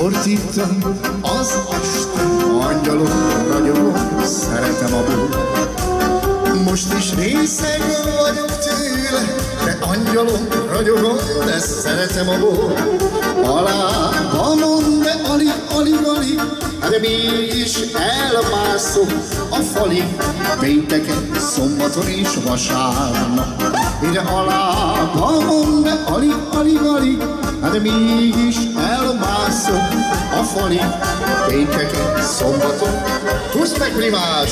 ordítom az este, angyalok ragyogom, szeretem a búr. Most is részeg vagyok tőle, de angyalom ragyogom, de szeretem a búr. Alábamon, de alig, de mégis elmászok a falig, pénteken, szombaton és vasárnap. Ide alábamon, de alig, de mégis elmászok a falig, pénteken, szombaton. Húzd meg, primás!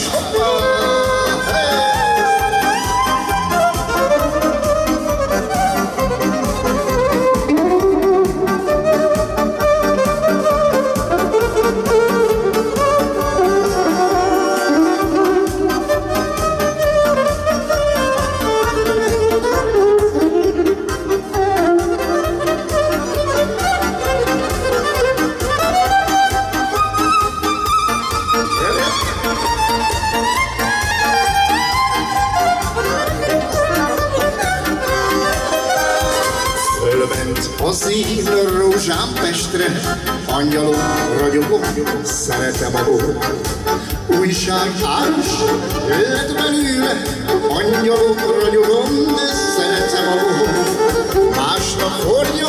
Az én rózsám Pestre, angyalom ragyogom, szeretem a bor. Újság árus lett belőle, angyalom ragyogom, de szeretem a bor. Másnap hordja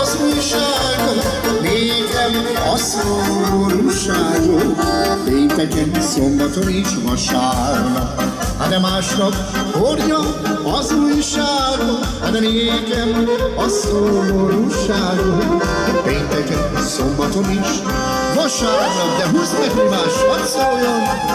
az újságot, nékem a szomorúságot, pénteken, szombaton és vasárnap. De másnap hordja az újságot, de nékem a szomorúságot, pénteken, szombaton is, vasárnap. De húzd meg, primás, hadd szóljon!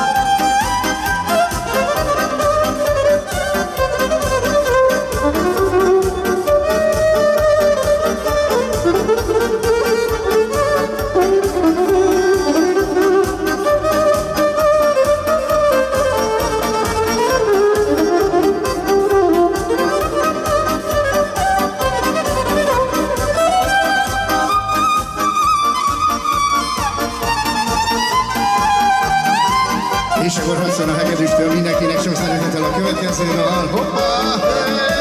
És akkor hadd szól a hegedűstől mindenkinek sok szeretettel a következő dal. Hoppá!